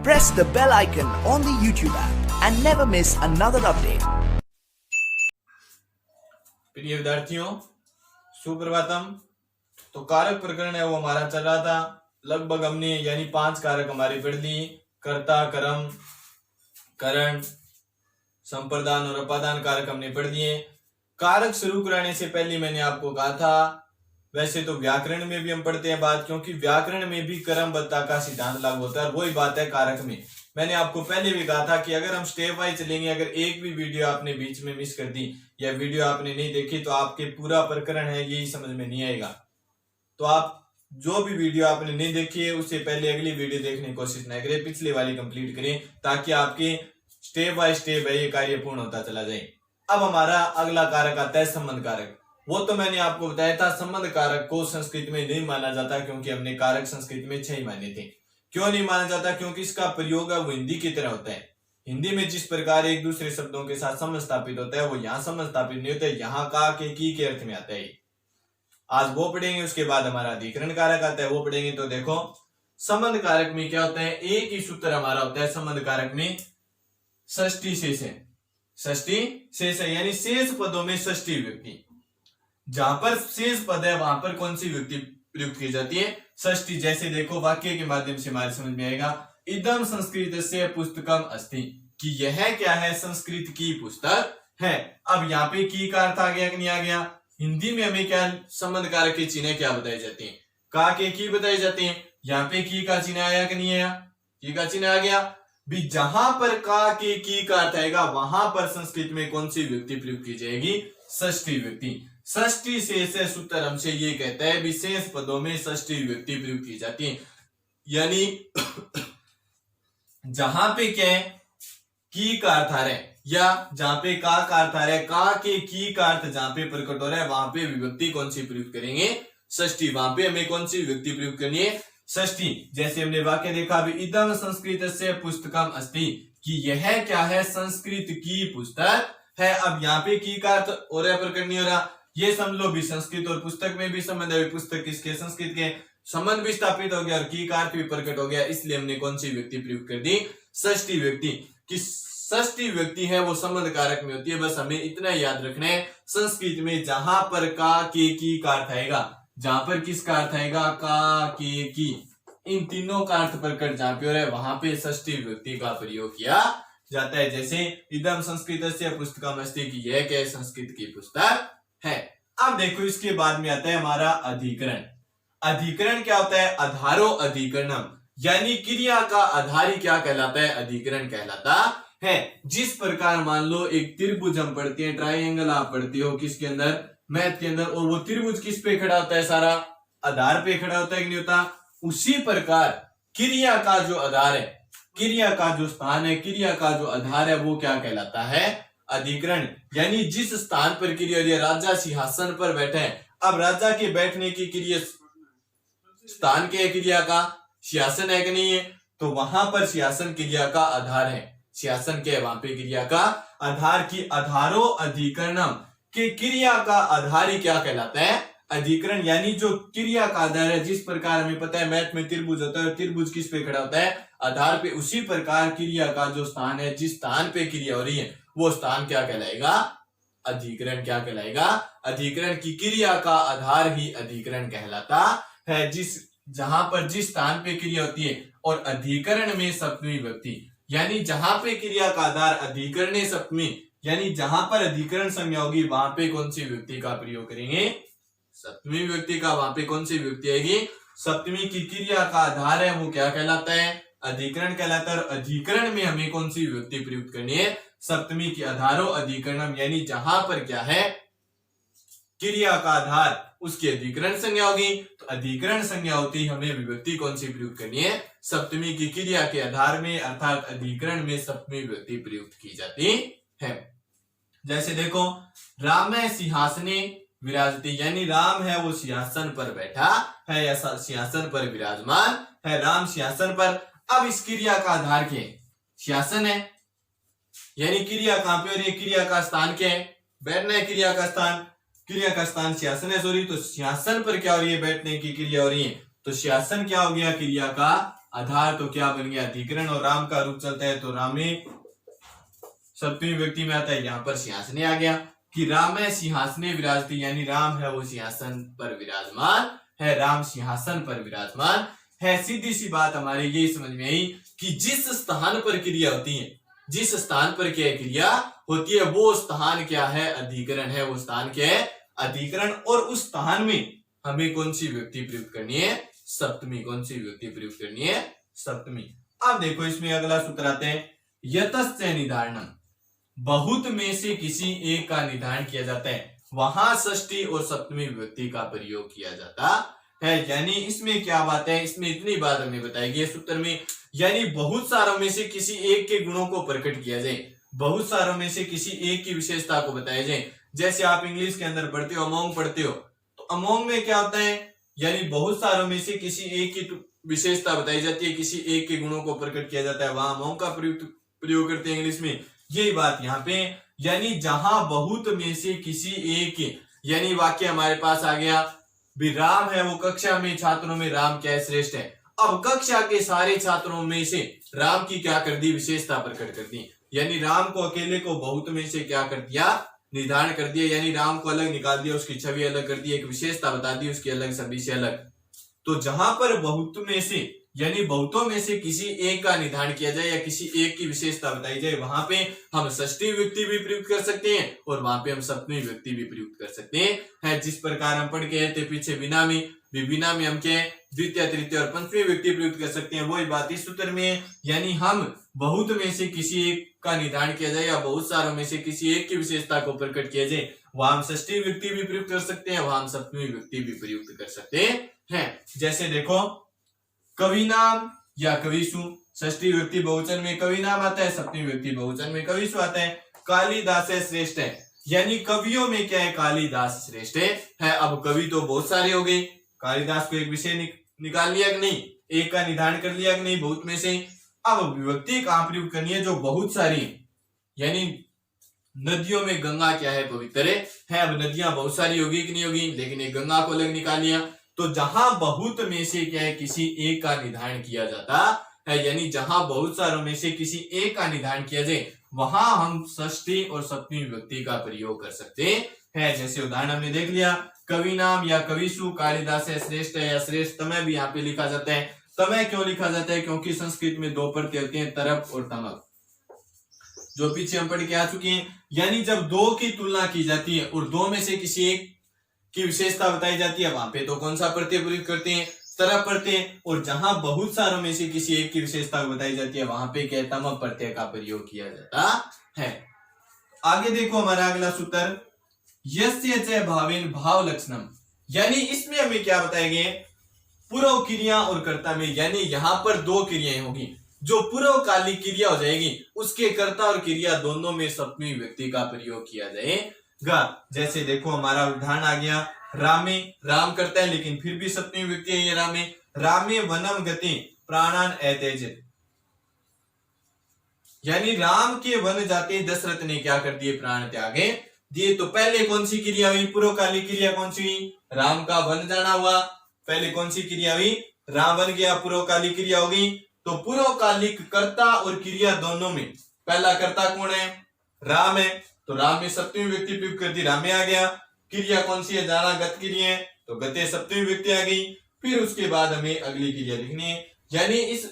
press the bell icon on the YouTube app and never miss another update. प्रिय विद्यार्थियों, सुप्रभातम। तो कारक प्रकरण है वो हमारा चल रहा था। लगभग हमने यानी 5 कारक हमारे पढ़ लिए। कर्ता, कर्म, करण, संप्रदान और अपादान कारक हमने पढ़ दिए। कारक शुरू कराने से पहले मैंने आपको कहा था, वैसे तो व्याकरण में भी हम पढ़ते हैं बात, क्योंकि व्याकरण में भी क्रमबद्धता का सिद्धांत लागू होता है और वही बात है कारक में। मैंने आपको पहले भी कहा था कि अगर हम स्टेप वाइज चलेंगे, अगर एक भी वीडियो आपने बीच में मिस कर दी या वीडियो आपने नहीं देखी तो आपके पूरा प्रकरण है यही समझ में नहीं आएगा। तो आप जो भी वीडियो आपने नहीं देखी है उससे पहले अगली वीडियो देखने की कोशिश न करें, पिछली वाली कंप्लीट करें, ताकि आपके स्टेप बाय स्टेप है ये कार्य पूर्ण होता चला जाए। अब हमारा अगला कारक आता है संबंध कारक। वो तो मैंने आपको बताया था, संबंध कारक को संस्कृत में नहीं माना जाता, क्योंकि हमने कारक संस्कृत में 6 माने थे। क्यों नहीं माना जाता? क्योंकि इसका प्रयोग है वो हिंदी की तरह होता है। हिंदी में जिस प्रकार एक दूसरे शब्दों के साथ संबंध स्थापित होता है वो यहाँ संबंध स्थापित नहीं होता है। यहाँ का के की के अर्थ में आता है। आज वो पढ़ेंगे, उसके बाद हमारा अधिकरण कारक आता है, वो पढ़ेंगे। तो देखो, संबंध कारक में क्या होता है, एक ही सूत्र हमारा होता है संबंध कारक में, षष्ठी शेष है। षष्ठी शेष है यानी शेष पदों में षष्ठी विभक्ति। जहां पर शेष पद है वहां पर कौन सी विभक्ति प्रयुक्त की जाती है? षष्ठी। जैसे देखो, वाक्य के माध्यम से हमारे समझ में आएगा, इदम संस्कृतस्य पुस्तकम अस्ति, कि यह क्या है? संस्कृत की पुस्तक है। अब यहाँ पे की का अर्थ आ गया कि नहीं आ गया? हिंदी में हमें क्या संबंध कारक के चिन्ह क्या बताए जाते हैं? का के की बताए जाते हैं। यहाँ पे की का चिन्ह आया कि नहीं आया? की का चिन्ह आ गया भी। जहां पर का के की का अर्थ आएगा वहां पर संस्कृत में कौन सी विभक्ति प्रयुक्त की जाएगी? षष्ठी विभक्ति। षष्ठी शेष सूत्र हमसे ये कहता है विशेष पदों में षष्ठी विभक्ति प्रयुक्त की जाती है। यानी जहां पे क्या है, की का अर्थ आ रहा है, या जहां पे का अर्थ आ रहा है, का के की का अर्थ जहां पे प्रकट हो रहा है वहां पे विभक्ति कौन सी प्रयुक्त करेंगे? षष्ठी। वहां पे हमें कौन सी विभक्ति प्रयुक्त करनी है? षष्ठी। जैसे हमने वाक्य देखा, इदम संस्कृतस्य पुस्तकम अस्ति, कि यह क्या है? संस्कृत की पुस्तक है। अब यहाँ पे की का अर्थ हो रहा है, प्रकट नहीं हो रहा। ये समझ लो भी संस्कृत और पुस्तक में भी संबंध है, पुस्तक किसके? संस्कृत के। संबंध भी स्थापित हो गया और की का अर्थ भी प्रकट हो गया, इसलिए हमने कौन सी व्यक्ति प्रयुक्त कर दी? षष्ठी व्यक्ति। कि षष्ठी व्यक्ति है वो संबंध कारक में होती है। बस हमें इतना याद रखना है, संस्कृत में जहां पर का के की का अर्थ आएगा, जहां पर किसका अर्थ आएगा? का के की, इन तीनों का अर्थ प्रकट जहां पे हो रहा है वहां पे षष्ठी व्यक्ति का प्रयोग किया जाता है। जैसे इदम संस्कृतस्य पुस्तकम अस्ति, कि यह क्या है? संस्कृत की पुस्तक है। अब देखो, इसके बाद में आता है हमारा अधिकरण। अधिकरण क्या होता है? आधारो अधिकरणम, यानी क्रिया का आधार ही क्या कहलाता है? अधिकरण कहलाता है। जिस प्रकार मान लो एक त्रिभुज हम पढ़ते हैं, ट्राइंगल आप पढ़ते हो किसके अंदर? मैथ के अंदर, और वो त्रिभुज किस पे खड़ा होता है? सारा आधार पे खड़ा होता है कि नहीं होता? उसी प्रकार क्रिया का जो आधार है, क्रिया का जो स्थान है, क्रिया का जो आधार है वो क्या कहलाता है? अधिकरण। यानी जिस स्थान पर क्रिया, राजा सिंहासन पर बैठे हैं, अब राजा के बैठने की क्रिया स्थान के क्रिया का सिंहासन है कि नहीं है? तो वहां पर सिंहासन क्रिया का आधार है। सिंहासन के वहां पे क्रिया का आधार की आधारो अधिकरणम, के क्रिया का आधार ही क्या कहलाता है? अधिकरण। यानी जो क्रिया का आधार है, जिस प्रकार हमें पता है मैथ में त्रिभुज होता है, त्रिभुज किस पे खड़ा होता है? आधार पे। उसी प्रकार क्रिया का जो स्थान है, जिस स्थान पे क्रिया हो रही है वो स्थान क्या कहलाएगा? अधिकरण। क्या कहलाएगा? अधिकरण। की क्रिया का आधार ही अधिकरण कहलाता है। जहां पर जिस स्थान पे क्रिया होती है, और अधिकरण में सप्तमी विभक्ति, यानी जहां पे क्रिया का आधार अधिकरण सप्तमी, यानी जहां पर अधिकरण संज्ञा होगी वहां पे कौन सी विभक्ति का प्रयोग करेंगे? सप्तमी विभक्ति का। वहां पे कौन सी विभक्ति आएगी? सप्तमी। की क्रिया का आधार है वो क्या कहलाता है? अधिकरण कहलाता है। और अधिकरण में हमें कौन सी विभक्ति प्रयुक्त करनी है? सप्तमी की। आधारो अधिकरणम, यानी जहां पर क्या है? क्रिया का आधार, उसकी अधिकरण संज्ञा होगी। तो अधिकरण संज्ञा होती हमें विभक्ति कौन सी प्रयुक्त करनी है? सप्तमी की। क्रिया के आधार में अर्थात अधिकरण में सप्तमी विभक्ति प्रयुक्त की जाती है। जैसे देखो, राम सिंहासने विराजते, यानी राम है वो सिंहासन पर बैठा है या सिंहासन पर विराजमान है। राम सिंहासन पर। अब इस क्रिया का आधार क्या है? सिंहासन है। यानी क्रिया कहां पे हो रही है? क्रिया का स्थान क्या है? बैठना है। क्रिया का स्थान, क्रिया का स्थान सिंहासन है। सॉरी, तो सिंहासन पर क्या हो रही है? बैठने की क्रिया हो रही है। तो सिंहासन क्या हो गया? क्रिया का आधार तो क्या बन गया अधिकरण, और राम का रूप चलता है तो रामे सप्तमी व्यक्ति में आता है। यहाँ पर सिंहासने आ गया कि राम है सिंहासने विराजती, यानी राम है वो सिंहासन पर विराजमान है, राम सिंहासन पर विराजमान है। सीधी सी बात हमारे ये समझ में आई कि जिस स्थान पर क्रिया होती है, जिस स्थान पर क्या क्रिया होती है वो स्थान क्या है अधिकरण है, वो स्थान क्या है अधिकरण, और उस स्थान में हमें कौन सी व्यक्ति प्रयुक्त करनी है सप्तमी, कौन सी व्यक्ति प्रयुक्त करनी है सप्तमी। अब देखो इसमें अगला सूत्र आते हैं यतश्च निधारणम, बहुत में से किसी एक का निधारण किया जाता है, वहां षष्ठी और सप्तमी विभक्ति का प्रयोग किया जाता है। यानी इसमें क्या बात है, इसमें इतनी बात हमें बताएगी सूत्र में, यानी बहुत सारों में से किसी एक के गुणों को प्रकट किया जाए, बहुत सारों में से किसी एक की विशेषता को बताया जाए। जैसे आप इंग्लिश के अंदर पढ़ते हो, अमोंग पढ़ते हो, तो अमोंग में क्या होता है, यानी बहुत सारों में से किसी एक की विशेषता बताई जाती है, किसी एक के गुणों को प्रकट किया जाता है, वहां अमोंग का प्रयोग करते हैं इंग्लिश में। यही बात यहाँ पे, यानी जहां बहुत में से किसी एक, यानी वाक्य हमारे पास आ गया भी राम है वो कक्षा में छात्रों में राम क्या है श्रेष्ठ है। अब कक्षा के सारे छात्रों में से राम की क्या कर दी विशेषता प्रकट कर दी, यानी राम को अकेले को बहुत में से क्या कर दिया निर्धारण कर दिया, यानी राम को अलग निकाल दिया, उसकी छवि अलग कर दी, एक विशेषता बता दी उसकी अलग सभी से अलग। तो जहां पर बहुत में से यानी बहुतों में से किसी एक का निर्धारण किया जाए या किसी एक की विशेषता बताई जाए, वहां पे हम षष्ठी व्यक्ति भी प्रयुक्त कर सकते हैं और वहां पे हम सप्तमी व्यक्ति भी प्रयुक्त कर सकते हैं। जिस प्रकार हम पढ़ के थे पीछे बिना में हम क्या द्वितीय तृतीय और पंचमी व्यक्ति प्रयुक्त कर सकते हैं, वही बात इस सूत्र में है। यानी हम बहुत में से किसी एक का निर्धारण किया जाए या बहुत सारों में से किसी एक की विशेषता को प्रकट किया जाए, वहां हम षष्ठी व्यक्ति भी प्रयुक्त कर सकते हैं, वहां हम सप्तमी व्यक्ति भी प्रयुक्त कर सकते हैं। जैसे देखो कवि नाम या कविसु, षष्ठी व्यक्ति बहुवचन में कवि नाम आता है, सप्तमी व्यक्ति बहुवचन में कविसु आता है। कालिदास श्रेष्ठ है, यानी कवियों में क्या है कालिदास श्रेष्ठ है। अब कवि तो बहुत सारे हो गए, कालिदास को एक विषय निकाल लिया कि नहीं, एक का निर्धारण कर लिया कि नहीं बहुत में से। अब विभक्ति कहां प्रयुक्त करनी है जो बहुत सारी, यानी नदियों में गंगा क्या है पवित्र है। अब नदियां बहुत सारी होगी कि नहीं होगी, लेकिन एक गंगा को अलग निकाल लिया। तो जहां बहुत में से क्या है किसी एक का निर्धारण किया जाता है, यानी जहां बहुत सारों में से किसी एक का निर्धारण किया जाए, वहां हम षष्ठी और सप्तमी विभक्ति का प्रयोग कर सकते हैं। जैसे उदाहरण हमने देख लिया, कवि नाम या कविसु कालिदास है श्रेष्ठ है या श्रेष्ठ तमय भी यहाँ पे लिखा जाता है। तमय क्यों लिखा जाता है, क्योंकि संस्कृत में दो प्रत्यय होते हैं तरप और तमक, जो पीछे हम पढ़ के आ चुके हैं। यानी जब दो की तुलना की जाती है और दो में से किसी एक की विशेषता बताई जाती है, वहां पे तो कौन सा प्रत्यय प्रयुक्त करते हैं तरप प्रत्यय, और जहां बहुत सारों में से किसी एक की विशेषता बताई जाती है वहां पे क्या तमक प्रत्यय का प्रयोग किया जाता है। आगे देखो हमारा अगला सूत्र यस्य च भावेन भाव लक्षणम, यानी इसमें हमें क्या बताया गया पूर्व क्रिया और कर्ता में, यानी यहाँ पर दो क्रियाएं होगी, जो पूर्वकालिक क्रिया हो जाएगी उसके कर्ता और क्रिया दोनों में सप्तमी व्यक्ति का प्रयोग किया जाएगा। जैसे देखो हमारा उदाहरण आ गया रामे, राम करता है लेकिन फिर भी सप्तमी व्यक्ति है ये रामे। रामे वनम गति प्राणान एतेजित, यानी राम के वन जाते दशरथ ने क्या कर दिए प्राण त्यागे दिए। तो पहले कौन सी क्रिया हुई पूर्वकालिक क्रिया कौन सी हुई, राम का वन जाना हुआ। पहले कौन सी क्रिया हुई, राम वन गया, पूर्वकालिक क्रिया होगी। तो पूर्वकालिक कर्ता और क्रिया दोनों में पहला कर्ता कौन है राम है, तो राम में सप्तमी व्यक्ति प्रयुक्त कर दी, रामे आ गया। क्रिया कौन सी है जाना गत क्रिया है, तो गते सप्तमी व्यक्ति आ गई। फिर उसके बाद हमें अगली क्रिया लिखनी है। यानी इस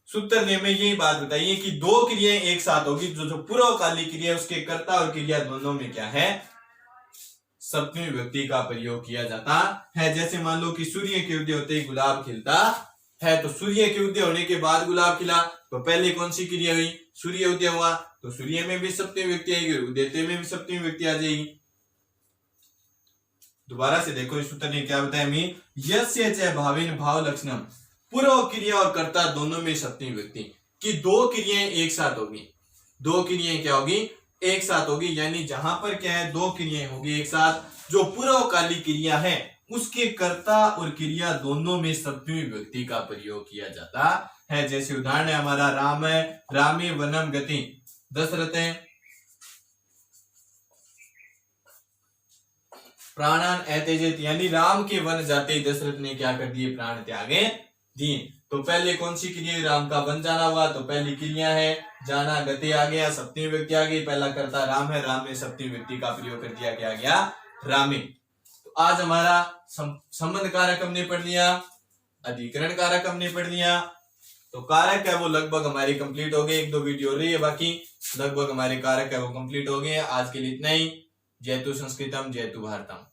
सूत्र ने में यही बात बताई है कि दो क्रियाएं एक साथ होगी, जो पूर्वकालिक क्रिया उसके कर्ता और क्रिया दोनों में क्या है सप्तमी व्यक्ति का प्रयोग किया जाता है। जैसे मान लो कि सूर्य के उदय होते ही गुलाब खिलता है, तो सूर्य के उदय होने के बाद गुलाब खिला, तो पहले कौन सी क्रिया हुई सूर्य उदय हुआ, तो सूर्य में भी सप्तमी व्यक्ति आएगी, उदयते में भी सप्तमी व्यक्ति आ जाएगी। दोबारा से देखो इस सूत्र ने क्या बताया हमें, यस्य च भावेन भाव लक्षणम, पूर्व क्रिया और कर्ता दोनों में सप्तमी व्यक्ति की दो क्रियाएं एक साथ होगी। दो क्रियाएं क्या होगी एक साथ होगी, यानी जहां पर क्या है दो क्रियाएं होगी एक साथ, जो पूर्वकालिक क्रिया है उसके कर्ता और क्रिया दोनों में सप्तमी व्यक्ति का प्रयोग किया जाता है। जैसे उदाहरण है हमारा राम है, रामे वनम गति दशरथ है प्राणान एतेजित, यानी राम के वन जाते दशरथ ने क्या कर दिए प्राण त्यागे दिए। तो पहले कौन सी क्रिया राम का बन जाना हुआ, तो पहली क्रिया है जाना, गति आ गया, सप्तमी व्यक्ति आ गई, पहला कर्ता राम है, राम में सप्तमी व्यक्ति का प्रयोग कर दिया, क्या गया रामे। तो आज हमारा संबंध कारक हमने पढ़ लिया, अधिकरण कारक हमने पढ़ लिया। तो कारक है वो लगभग हमारी कंप्लीट हो गए, एक दो वीडियो हो रही है बाकी, लगभग हमारे कारक है वो कंप्लीट हो गए। आज के लिए इतना ही। जयतु संस्कृतम जयतु भारतम।